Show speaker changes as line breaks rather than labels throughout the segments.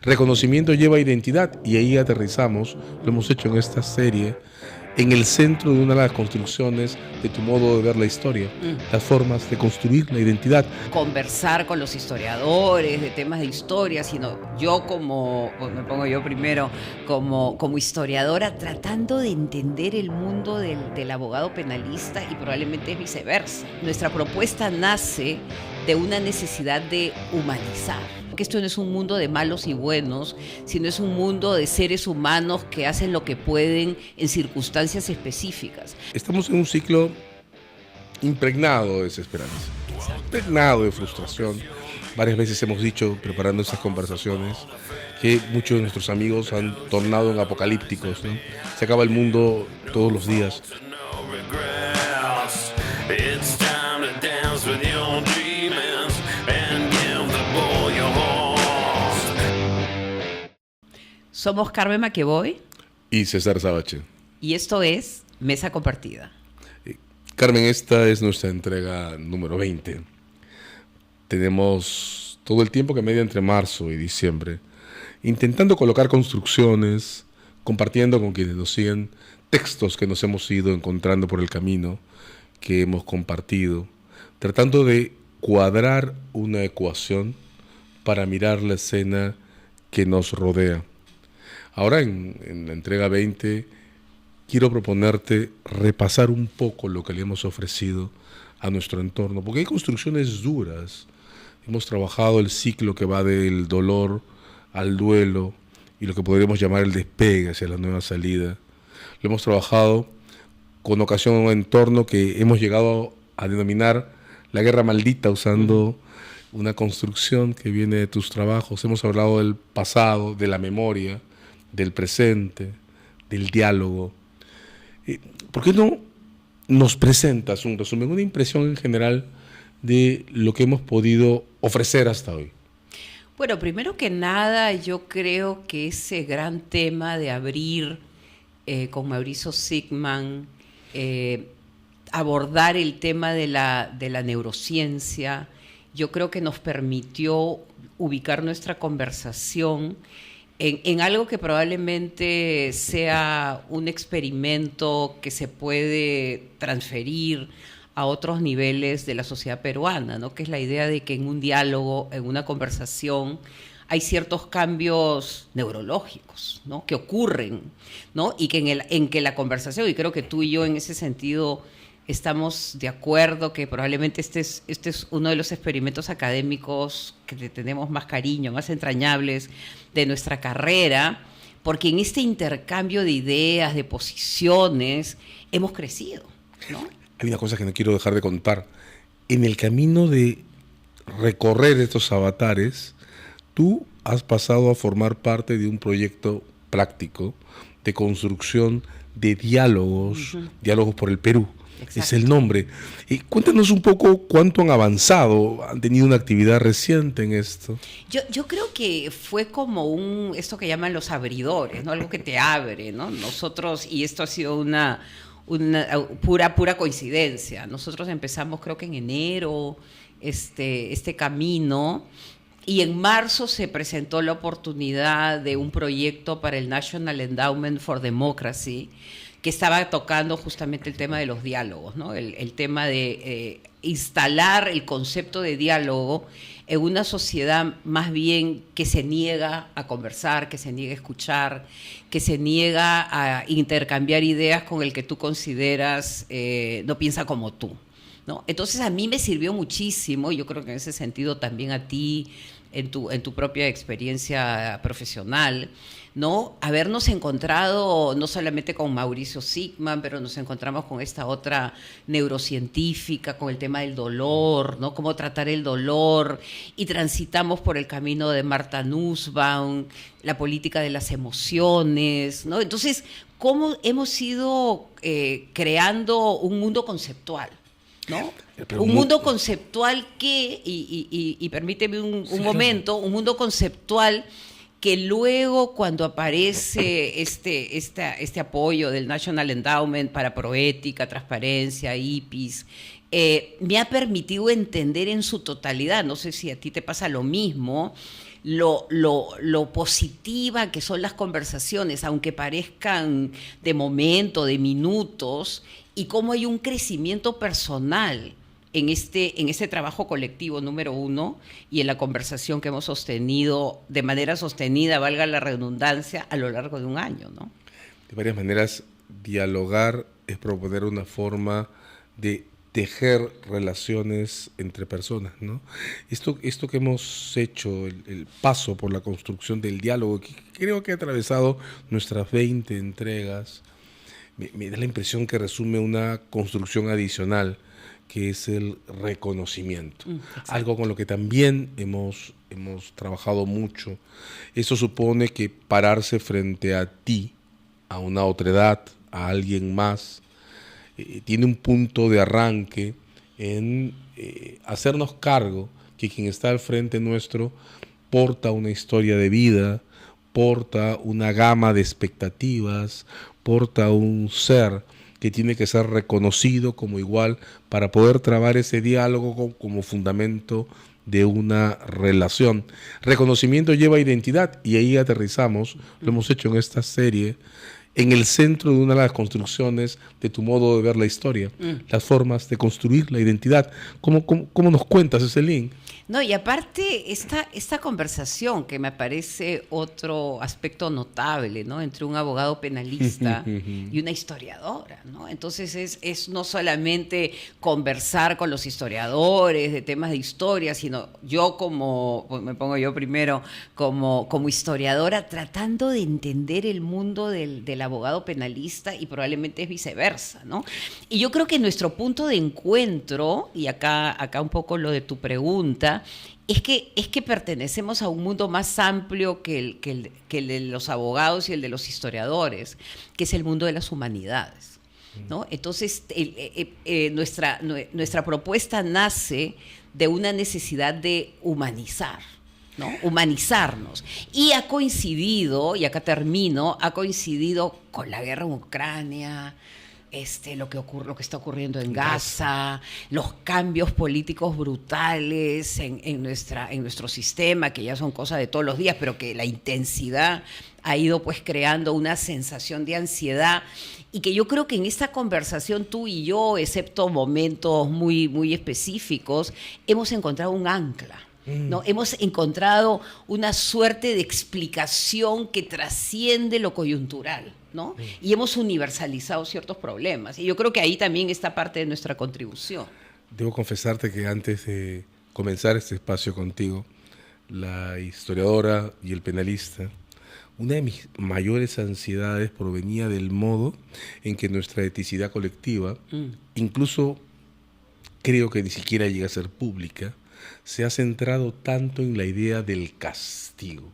Reconocimiento lleva identidad y ahí aterrizamos, lo hemos hecho en esta serie, en el centro de una de las construcciones de tu modo de ver la historia, las formas de construir la identidad.
Conversar con los historiadores de temas de historia, sino yo me pongo yo primero, como historiadora, tratando de entender el mundo del abogado penalista y probablemente es viceversa. Nuestra propuesta nace de una necesidad de humanizar. Que esto no es un mundo de malos y buenos, sino es un mundo de seres humanos que hacen lo que pueden en circunstancias específicas.
Estamos en un ciclo impregnado de desesperanza, impregnado de frustración. Varias veces hemos dicho, preparando estas conversaciones, que muchos de nuestros amigos han tornado en apocalípticos, ¿no? Se acaba el mundo todos los días.
Somos Carmen Maqueboy
Y César Sabache.
y esto es Mesa Compartida.
Carmen, esta es nuestra entrega número 20. Tenemos todo el tiempo que media entre marzo y diciembre, intentando colocar construcciones, compartiendo con quienes nos siguen textos que nos hemos ido encontrando por el camino, que hemos compartido, tratando de cuadrar una ecuación para mirar la escena que nos rodea. Ahora, en la entrega 20, quiero proponerte repasar un poco lo que le hemos ofrecido a nuestro entorno, porque hay construcciones duras. Hemos trabajado el ciclo que va del dolor al duelo y lo que podríamos llamar el despegue hacia la nueva salida. Lo hemos trabajado con ocasión a un entorno que hemos llegado a denominar la guerra maldita, usando una construcción que viene de tus trabajos. Hemos hablado del pasado, de la memoria, del presente, del diálogo. ¿Por qué no nos presentas un resumen, una impresión en general de lo que hemos podido ofrecer hasta hoy?
Bueno, primero que nada, yo creo que ese gran tema de abrir con Mauricio Sigman, abordar el tema de la neurociencia, yo creo que nos permitió ubicar nuestra conversación en algo que probablemente sea un experimento que se puede transferir a otros niveles de la sociedad peruana, ¿no? Que es la idea de que en un diálogo, en una conversación, hay ciertos cambios neurológicos, ¿no? Que ocurren, ¿no? Y que en que la conversación, y creo que tú y yo en ese sentido estamos de acuerdo que probablemente este es uno de los experimentos académicos que le tenemos más cariño, más entrañables de nuestra carrera, porque en este intercambio de ideas, de posiciones, hemos crecido, ¿no?
Hay una cosa que no quiero dejar de contar. En el camino de recorrer estos avatares, tú has pasado a formar parte de un proyecto práctico de construcción de diálogos, diálogos por el Perú. Exacto. Es el nombre. Y cuéntanos un poco cuánto han avanzado, han tenido una actividad reciente en esto.
Yo creo que fue como esto que llaman los abridores, ¿no? Algo que te abre, ¿no? Nosotros, y esto ha sido una pura coincidencia. Nosotros empezamos creo que en enero este camino, y en marzo se presentó la oportunidad de un proyecto para el National Endowment for Democracy, que estaba tocando justamente el tema de los diálogos, ¿no? El tema de instalar el concepto de diálogo en una sociedad más bien que se niega a conversar, que se niega a escuchar, que se niega a intercambiar ideas con el que tú consideras no piensa como tú, ¿no? Entonces a mí me sirvió muchísimo, yo creo que en ese sentido también a ti, en tu propia experiencia profesional, ¿no? Habernos encontrado no solamente con Mauricio Sigman, pero nos encontramos con esta otra neurocientífica, con el tema del dolor, ¿no? Cómo tratar el dolor, y transitamos por el camino de Martha Nussbaum, la política de las emociones, ¿no? Entonces, cómo hemos ido creando un mundo conceptual, ¿no? Un mundo conceptual que, y permíteme un momento, un mundo conceptual que luego, cuando aparece este apoyo del National Endowment para Proética, Transparencia, IPIS, me ha permitido entender en su totalidad, no sé si a ti te pasa lo mismo, lo positiva que son las conversaciones, aunque parezcan de momento, de minutos, y cómo hay un crecimiento personal en este trabajo colectivo número uno y en la conversación que hemos sostenido de manera sostenida, valga la redundancia, a lo largo de un año, ¿no?
De varias maneras, dialogar es proponer una forma de tejer relaciones entre personas, ¿no? Esto que hemos hecho, el paso por la construcción del diálogo, que creo que ha atravesado nuestras 20 entregas, me da la impresión que resume una construcción adicional, que es el reconocimiento. Algo con lo que también hemos trabajado mucho. Eso supone que pararse frente a ti, a una otredad, a alguien más, tiene un punto de arranque en hacernos cargo que quien está al frente nuestro porta una historia de vida, porta una gama de expectativas, porta un ser que tiene que ser reconocido como igual para poder trabar ese diálogo como fundamento de una relación. Reconocimiento lleva identidad y ahí aterrizamos, lo hemos hecho en esta serie, en el centro de una de las construcciones de tu modo de ver la historia, las formas de construir la identidad. ¿Cómo nos cuentas ese link?
No, y aparte esta conversación que me parece otro aspecto notable, ¿no? Entre un abogado penalista y una historiadora, ¿no? Entonces es no solamente conversar con los historiadores de temas de historia, sino yo me pongo yo primero, como historiadora, tratando de entender el mundo del abogado penalista, y probablemente es viceversa, ¿no? Y yo creo que nuestro punto de encuentro, y acá un poco lo de tu pregunta, es que pertenecemos a un mundo más amplio que el de los abogados y el de los historiadores, que es el mundo de las humanidades, ¿no? Entonces, nuestra propuesta nace de una necesidad de humanizar, ¿no? Humanizarnos. Y ha coincidido, y acá termino, con la guerra en Ucrania, lo que está ocurriendo en Gaza, los cambios políticos brutales en nuestro sistema, que ya son cosas de todos los días, pero que la intensidad ha ido pues creando una sensación de ansiedad, y que yo creo que en esta conversación tú y yo, excepto momentos muy, muy específicos, hemos encontrado un ancla, ¿no? Hemos encontrado una suerte de explicación que trasciende lo coyuntural, ¿no? Y hemos universalizado ciertos problemas. Y yo creo que ahí también está parte de nuestra contribución.
Debo confesarte que antes de comenzar este espacio contigo, la historiadora y el penalista, una de mis mayores ansiedades provenía del modo en que nuestra eticidad colectiva, incluso creo que ni siquiera llega a ser pública, se ha centrado tanto en la idea del castigo,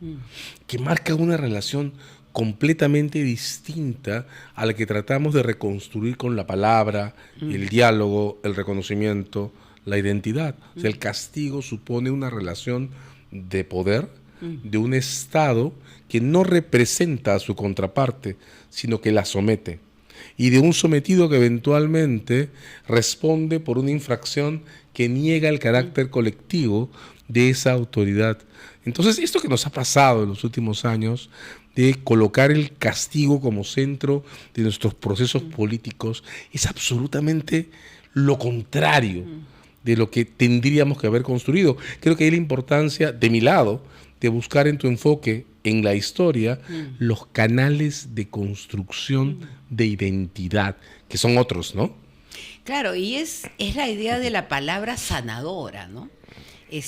que marca una relación completamente distinta a la que tratamos de reconstruir con la palabra, el diálogo, el reconocimiento, la identidad. O sea, el castigo supone una relación de poder, de un Estado que no representa a su contraparte, sino que la somete, y de un sometido que eventualmente responde por una infracción que niega el carácter colectivo de esa autoridad. Entonces, esto que nos ha pasado en los últimos años, de colocar el castigo como centro de nuestros procesos políticos, es absolutamente lo contrario de lo que tendríamos que haber construido. Creo que hay la importancia, de mi lado, de buscar en tu enfoque, en la historia, los canales de construcción de identidad, que son otros, ¿no?
Claro, y es la idea de la palabra sanadora, ¿no?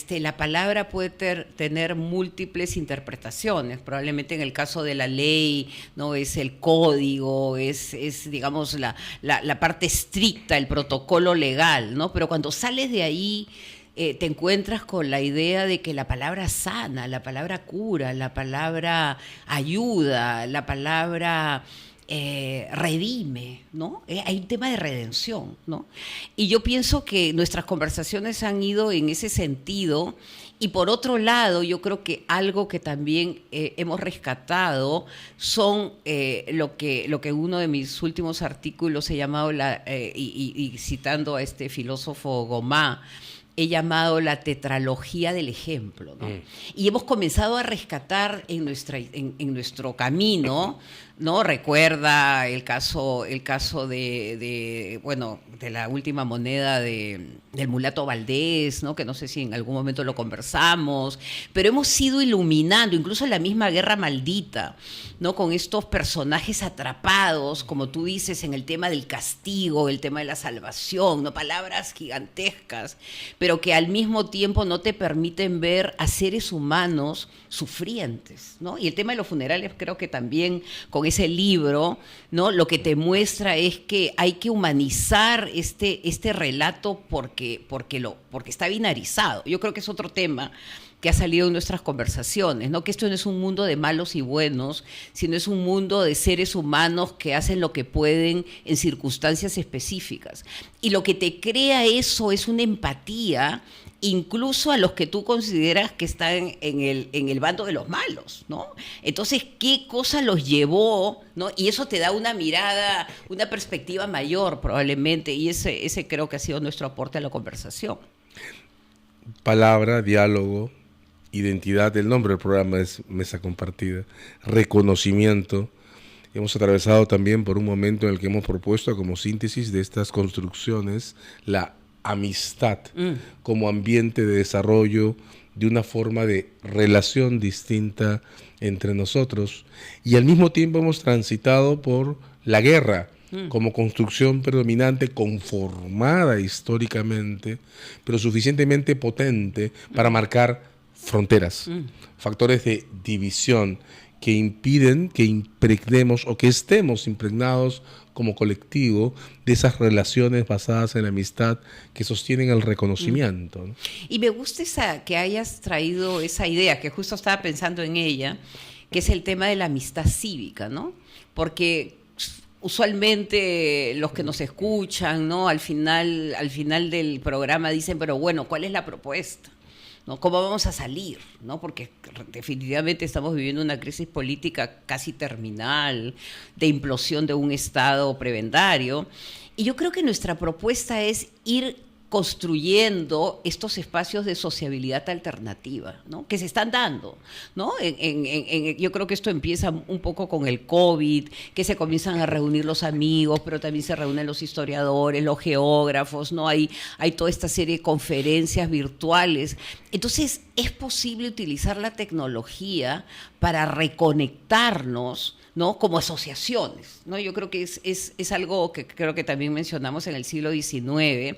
La palabra puede tener múltiples interpretaciones. Probablemente en el caso de la ley, ¿no? Es el código, es digamos, la parte estricta, el protocolo legal, ¿no? Pero cuando sales de ahí, te encuentras con la idea de que la palabra sana, la palabra cura, la palabra ayuda, la palabra redime, ¿no? Hay un tema de redención, ¿no? Y yo pienso que nuestras conversaciones han ido en ese sentido. Y por otro lado, yo creo que algo que también hemos rescatado son lo que uno de mis últimos artículos he llamado, y citando a este filósofo Gomá, he llamado la tetralogía del ejemplo, ¿no? Y hemos comenzado a rescatar en nuestro camino, ¿no? Recuerda el caso de la última moneda del mulato Valdés, ¿no? Que no sé si en algún momento lo conversamos, pero hemos ido iluminando, incluso la misma Guerra Maldita, ¿no? Con estos personajes atrapados, como tú dices, en el tema del castigo, el tema de la salvación, ¿no? Palabras gigantescas, pero que al mismo tiempo no te permiten ver a seres humanos sufrientes, ¿no? Y el tema de los funerales, creo que también con ese libro, ¿no? Lo que te muestra es que hay que humanizar este relato porque está binarizado. Yo creo que es otro tema que ha salido en nuestras conversaciones, ¿no? Que esto no es un mundo de malos y buenos, sino es un mundo de seres humanos que hacen lo que pueden en circunstancias específicas. Y lo que te crea eso es una empatía, incluso a los que tú consideras que están en el bando de los malos, ¿no? Entonces, ¿qué cosa los llevó, ¿no? Y eso te da una mirada, una perspectiva mayor probablemente, y ese creo que ha sido nuestro aporte a la conversación.
Palabra, diálogo, identidad, el nombre del programa es Mesa Compartida, reconocimiento. Hemos atravesado también por un momento en el que hemos propuesto como síntesis de estas construcciones la amistad como ambiente de desarrollo de una forma de relación distinta entre nosotros, y al mismo tiempo hemos transitado por la guerra como construcción predominante, conformada históricamente, pero suficientemente potente para marcar fronteras, factores de división que impiden que impregnemos o que estemos impregnados como colectivo de esas relaciones basadas en la amistad que sostienen el reconocimiento, ¿no?
Y me gusta que hayas traído esa idea, que justo estaba pensando en ella, que es el tema de la amistad cívica, ¿no? Porque usualmente los que nos escuchan, ¿no? Al final del programa dicen, pero bueno, ¿cuál es la propuesta? ¿No? ¿Cómo vamos a salir? ¿No? Porque definitivamente estamos viviendo una crisis política casi terminal, de implosión de un Estado prebendario. Y yo creo que nuestra propuesta es ir construyendo estos espacios de sociabilidad alternativa, ¿no? Que se están dando, ¿no? Yo creo que esto empieza un poco con el COVID, que se comienzan a reunir los amigos, pero también se reúnen los historiadores, los geógrafos, ¿no? Hay toda esta serie de conferencias virtuales. Entonces, es posible utilizar la tecnología para reconectarnos, ¿no? Como asociaciones, ¿no? Yo creo que es algo que creo que también mencionamos en el siglo XIX,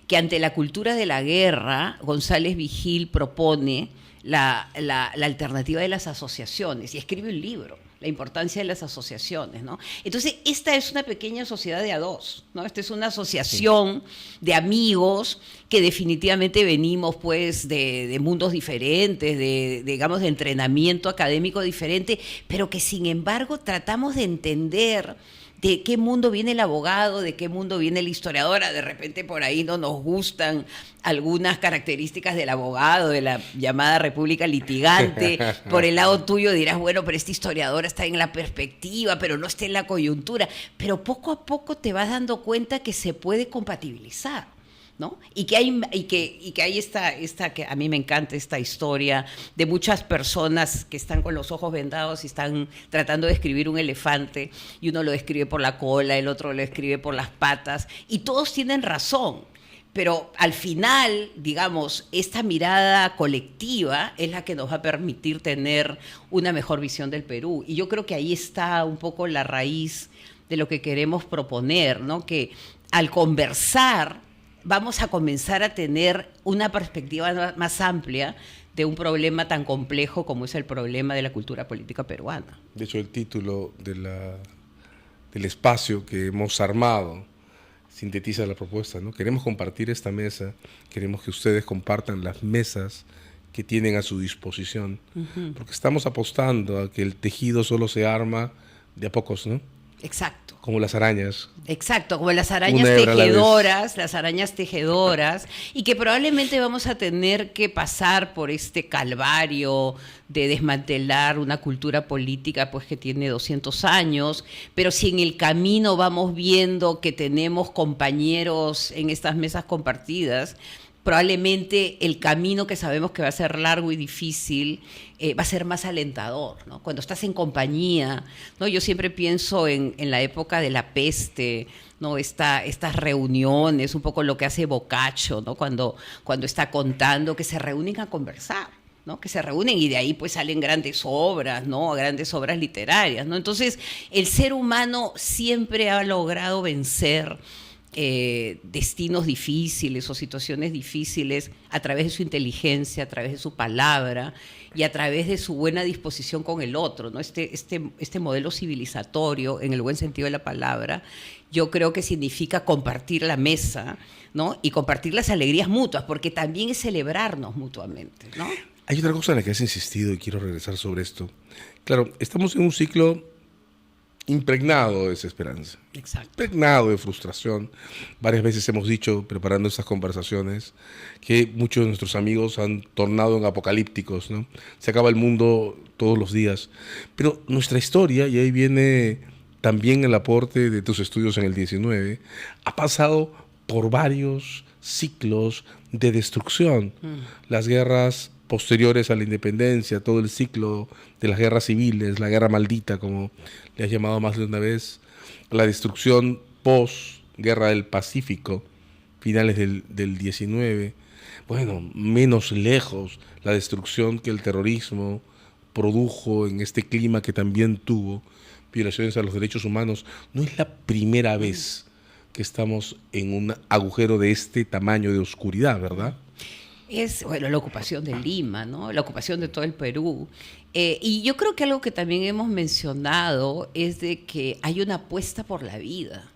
que ante la cultura de la guerra, González Vigil propone la alternativa de las asociaciones y escribe un libro, La importancia de las asociaciones, ¿no? Entonces, esta es una pequeña sociedad de a dos, ¿no? Esta es una asociación de amigos que definitivamente venimos, pues, de mundos diferentes, digamos, de entrenamiento académico diferente, pero que, sin embargo, tratamos de entender de qué mundo viene el abogado, de qué mundo viene el historiador. De repente por ahí no nos gustan algunas características del abogado, de la llamada república litigante. Por el lado tuyo dirás, bueno, pero este historiador está en la perspectiva, pero no está en la coyuntura. Pero poco a poco te vas dando cuenta que se puede compatibilizar, ¿no? Y que hay esta que a mí me encanta esta historia de muchas personas que están con los ojos vendados y están tratando de escribir un elefante, y uno lo escribe por la cola, el otro lo escribe por las patas, y todos tienen razón, pero al final, digamos, esta mirada colectiva es la que nos va a permitir tener una mejor visión del Perú, y yo creo que ahí está un poco la raíz de lo que queremos proponer, ¿no? Que al conversar vamos a comenzar a tener una perspectiva más amplia de un problema tan complejo como es el problema de la cultura política peruana.
De hecho, el título del espacio que hemos armado sintetiza la propuesta, ¿no? Queremos compartir esta mesa, queremos que ustedes compartan las mesas que tienen a su disposición, porque estamos apostando a que el tejido solo se arma de a pocos, ¿no?
Exacto.
Como las arañas.
Exacto, como las arañas tejedoras, y que probablemente vamos a tener que pasar por este calvario de desmantelar una cultura política, pues, que tiene 200 años, pero si en el camino vamos viendo que tenemos compañeros en estas mesas compartidas, probablemente el camino que sabemos que va a ser largo y difícil va a ser más alentador, ¿no? Cuando estás en compañía, ¿no? Yo siempre pienso en la época de la peste, ¿no? Estas reuniones, un poco lo que hace Boccaccio, ¿no? Cuando está contando que se reúnen a conversar, ¿no? Que se reúnen y de ahí pues salen grandes obras, ¿no? Grandes obras literarias, ¿no? Entonces, el ser humano siempre ha logrado vencer destinos difíciles o situaciones difíciles a través de su inteligencia, a través de su palabra y a través de su buena disposición con el otro, ¿no? Este modelo civilizatorio, en el buen sentido de la palabra, yo creo que significa compartir la mesa, ¿no? Y compartir las alegrías mutuas, porque también es celebrarnos mutuamente, ¿no?
Hay otra cosa en la que has insistido y quiero regresar sobre esto. Claro, estamos en un ciclo impregnado de desesperanza,
Exacto.
impregnado de frustración. Varias veces hemos dicho, preparando estas conversaciones, que muchos de nuestros amigos han tornado en apocalípticos, ¿no? Se acaba el mundo todos los días. Pero nuestra historia, y ahí viene también el aporte de tus estudios en el 19, ha pasado por varios ciclos de destrucción. Las guerras posteriores a la independencia, todo el ciclo de las guerras civiles, la guerra maldita, como le has llamado más de una vez, la destrucción post-guerra del Pacífico, finales del 19, bueno, menos lejos, la destrucción que el terrorismo produjo en este clima que también tuvo violaciones a los derechos humanos. No es la primera vez que estamos en un agujero de este tamaño de oscuridad, ¿verdad?
Es, bueno, la ocupación de Lima, ¿no? La ocupación de todo el Perú. Y yo creo que algo que también hemos mencionado es de que hay una apuesta por la vida,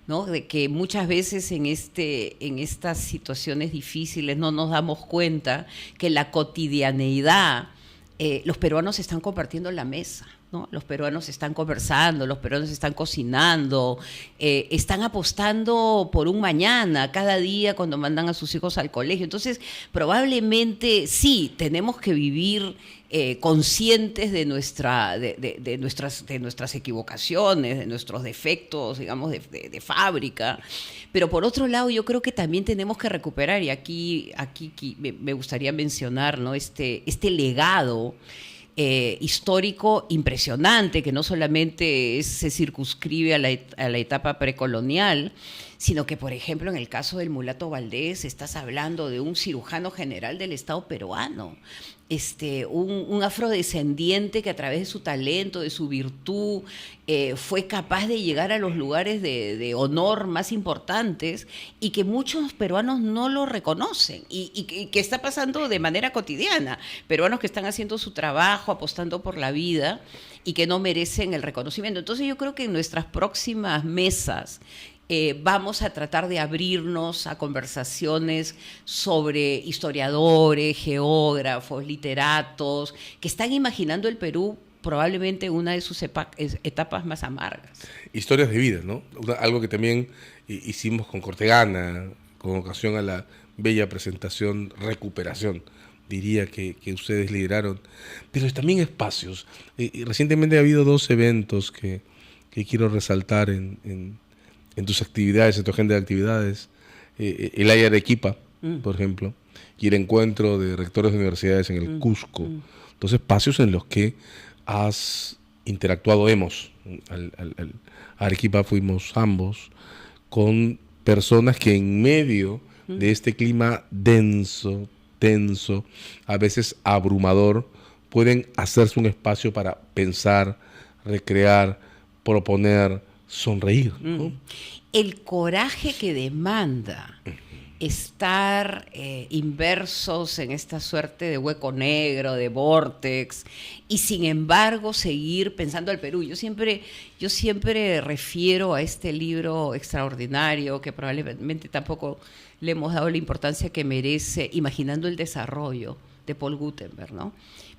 ¿no? De que muchas veces en estas situaciones difíciles no nos damos cuenta que la cotidianeidad, los peruanos están compartiendo la mesa, ¿no? Los peruanos están conversando, los peruanos están cocinando, están apostando por un mañana, cada día cuando mandan a sus hijos al colegio. Entonces, probablemente sí, tenemos que vivir conscientes de nuestras equivocaciones, de nuestros defectos, digamos, de fábrica. Pero por otro lado, yo creo que también tenemos que recuperar, y aquí me gustaría mencionar, ¿no? Este legado histórico impresionante, que no solamente se circunscribe a la etapa precolonial, sino que, por ejemplo, en el caso del mulato Valdés, estás hablando de un cirujano general del Estado peruano, un afrodescendiente que a través de su talento, de su virtud, fue capaz de llegar a los lugares de honor más importantes y que muchos peruanos no lo reconocen y que está pasando de manera cotidiana. Peruanos que están haciendo su trabajo, apostando por la vida y que no merecen el reconocimiento. Entonces yo creo que en nuestras próximas mesas vamos a tratar de abrirnos a conversaciones sobre historiadores, geógrafos, literatos, que están imaginando el Perú probablemente una de sus etapas más amargas.
Historias de vida, ¿no? Algo que también hicimos con Cortegana, con ocasión a la bella presentación Recuperación, diría que ustedes lideraron. Pero también espacios. Recientemente ha habido 2 eventos que quiero resaltar en tus actividades, en tu agenda de actividades. El AIA Arequipa, por ejemplo, y el encuentro de rectores de universidades en el Cusco. 2 espacios en los que has interactuado, a Arequipa fuimos ambos, con personas que en medio de este clima denso, tenso, a veces abrumador, pueden hacerse un espacio para pensar, recrear, proponer, sonreír, ¿no?
El coraje que demanda estar inversos en esta suerte de hueco negro, de vórtex, y sin embargo seguir pensando al Perú. Yo siempre refiero a este libro extraordinario que probablemente tampoco le hemos dado la importancia que merece, Imaginando el Desarrollo, de Paul Gutenberg, ¿no?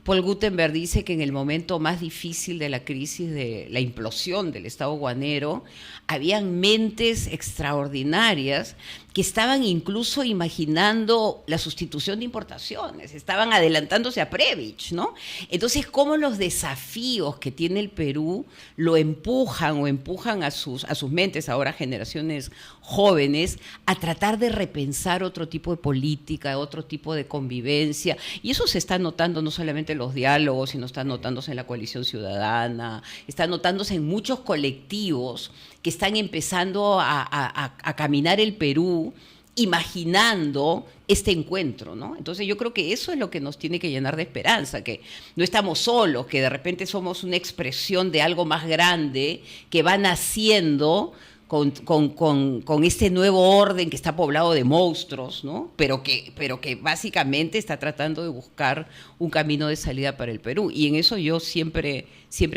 Paul Gutenberg dice que en el momento más difícil de la crisis de la implosión del Estado guanero, habían mentes extraordinarias que estaban incluso imaginando la sustitución de importaciones, estaban adelantándose a Previch, ¿no? Entonces, cómo los desafíos que tiene el Perú lo empujan a sus mentes, ahora generaciones jóvenes, a tratar de repensar otro tipo de política, otro tipo de convivencia, y eso se está notando no solamente en los diálogos, sino está notándose en la coalición ciudadana, está notándose en muchos colectivos que están empezando a caminar el Perú imaginando este encuentro, ¿no? Entonces yo creo que eso es lo que nos tiene que llenar de esperanza, que no estamos solos, que de repente somos una expresión de algo más grande que va naciendo con este nuevo orden que está poblado de monstruos, ¿no? Pero que básicamente está tratando de buscar un camino de salida para el Perú. Y en eso yo siempre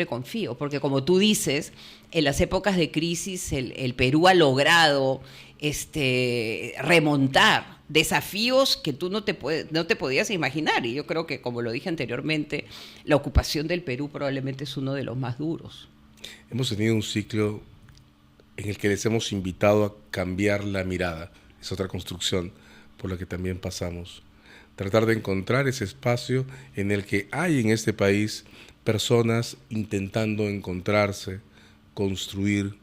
confío, porque como tú dices, en las épocas de crisis el Perú ha logrado remontar desafíos que tú no te podías imaginar. Y yo creo que, como lo dije anteriormente, la ocupación del Perú probablemente es uno de los más duros.
Hemos tenido un ciclo en el que les hemos invitado a cambiar la mirada. Es otra construcción por la que también pasamos. Tratar de encontrar ese espacio en el que hay en este país personas intentando encontrarse, construir,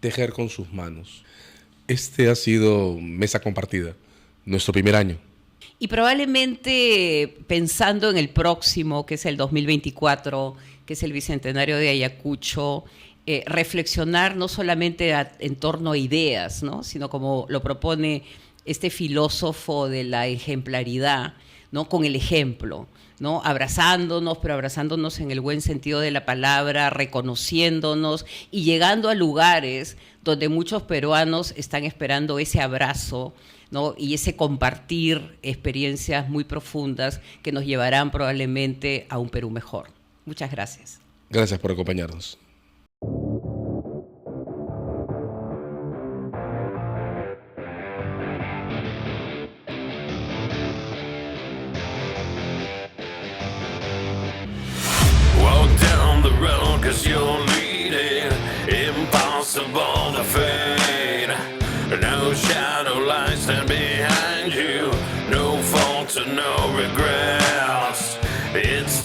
tejer con sus manos. Este ha sido Mesa Compartida, nuestro primer año.
Y probablemente pensando en el próximo, que es el 2024, que es el Bicentenario de Ayacucho, reflexionar no solamente en torno a ideas, ¿no? Sino como lo propone este filósofo de la ejemplaridad, ¿no? Con el ejemplo, ¿no? Abrazándonos, pero abrazándonos en el buen sentido de la palabra, reconociéndonos y llegando a lugares donde muchos peruanos están esperando ese abrazo, ¿no? Y ese compartir experiencias muy profundas que nos llevarán probablemente a un Perú mejor. Muchas gracias.
Gracias por acompañarnos.
Walk down the road 'cause you're leading, impossible to fade. No shadow lies stand behind you, no faults and no regrets. It's